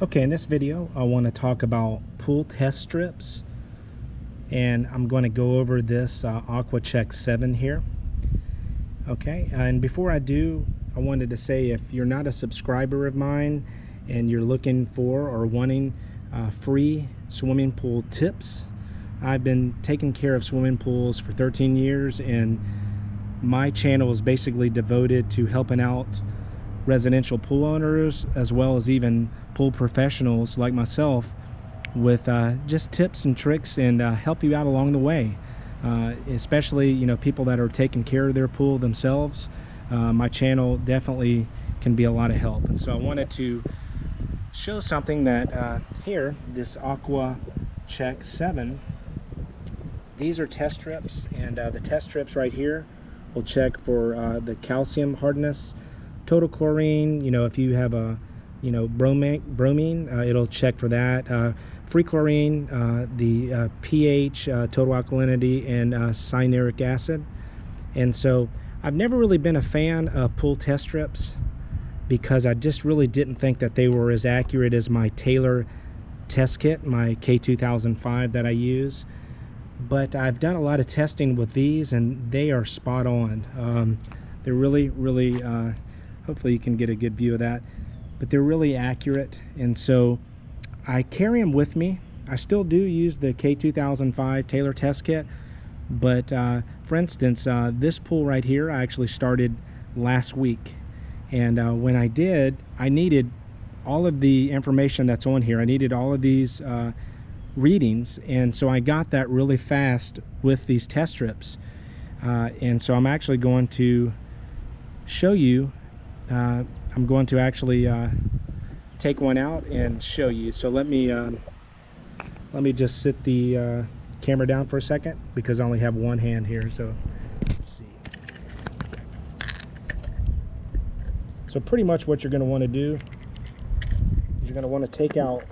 Okay, in this video I want to talk about pool test strips, and I'm going to go over this aquachek 7 here. Okay, and before I do, I wanted to say, if you're not a subscriber of mine and you're looking for or wanting free swimming pool tips, I've been taking care of swimming pools for 13 years, and my channel is basically devoted to helping out residential pool owners as well as even pool professionals like myself with just tips and tricks, and help you out along the way, especially people that are taking care of their pool themselves. My channel definitely can be a lot of help, and so I wanted to show something that here, this aquachek 7, these are test strips, and the test strips right here will check for the calcium hardness, total chlorine. If you have a bromine, it'll check for that. Free chlorine, the pH, total alkalinity, and cyanuric acid. And so I've never really been a fan of pool test strips because I just really didn't think that they were as accurate as my Taylor test kit, my K2005 that I use. But I've done a lot of testing with these, and they are spot on. They're really hopefully you can get a good view of that, but they're really accurate, and so I carry them with me. I still do use the K2005 Taylor test kit, but for instance, this pool right here I actually started last week, and when I did, I needed all of the information that's on here. I needed all of these readings, and so I got that really fast with these test strips, and so I'm actually going to show you. I'm going to actually take one out and show you. So let me just sit the camera down for a second, because I only have one hand here. So let's see. So pretty much what you're going to want to do is you're going to want to take out.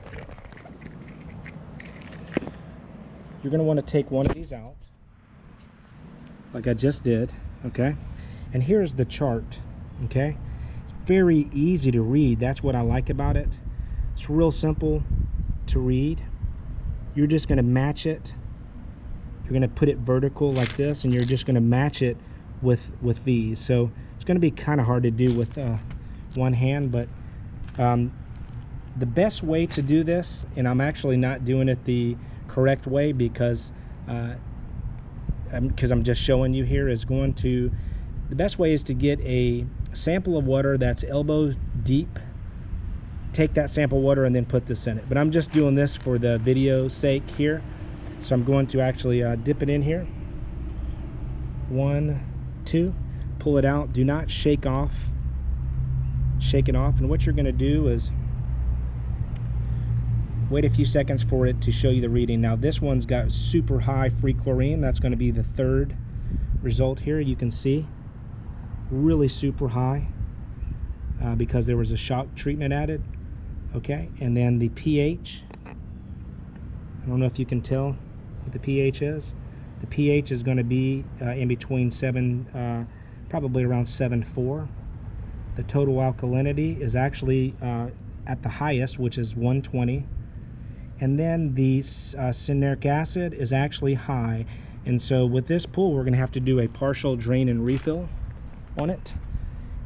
You're going to want to take one of these out, like I just did. Okay, and here's the chart. Okay, it's very easy to read. That's what I like about it. It's real simple to read. You're just going to match it. You're going to put it vertical like this, and you're just going to match it with these. So it's going to be kind of hard to do with one hand, but the best way to do this, and I'm actually not doing it the correct way because I'm just showing you here, is going to, the best way is to get a sample of water that's elbow deep. Take that sample water and then put this in it, but I'm just doing this for the video's sake here. So I'm going to actually dip it in here. 1, 2, pull it out. Do not shake it off. And what you're going to do is wait a few seconds for it to show you the reading. Now this one's got super high free chlorine. That's going to be the third result here. You can see really super high because there was a shock treatment added. Okay, and then the pH, I don't know if you can tell what the pH is. The pH is going to be in between 7, probably around 7.4. The total alkalinity is actually at the highest, which is 120. And then the cyanuric acid is actually high. And so with this pool, we're going to have to do a partial drain and refill on it.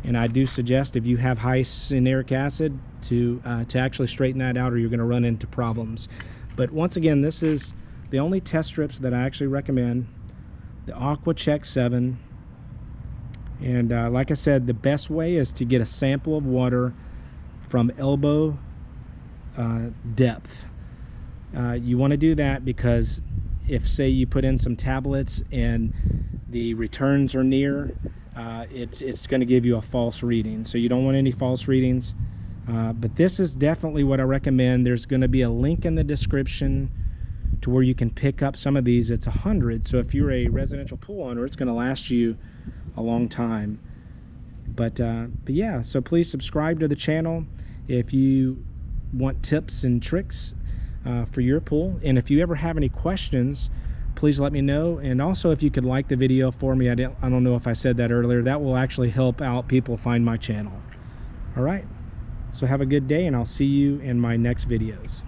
And I do suggest, if you have high cyanuric acid, to actually straighten that out, or you're going to run into problems. But once again, this is the only test strips that I actually recommend, the aquachek 7. And like I said, the best way is to get a sample of water from elbow depth. You want to do that because if, say, you put in some tablets and the returns are near, it's going to give you a false reading. So you don't want any false readings. But this is definitely what I recommend. There's going to be a link in the description to where you can pick up some of these. It's 100, so if you're a residential pool owner, it's going to last you a long time. But yeah, so please subscribe to the channel if you want tips and tricks for your pool. And if you ever have any questions, please let me know. And also, if you could like the video for me, I don't know if I said that earlier, that will actually help out people find my channel. All right, So have a good day, and I'll see you in my next videos.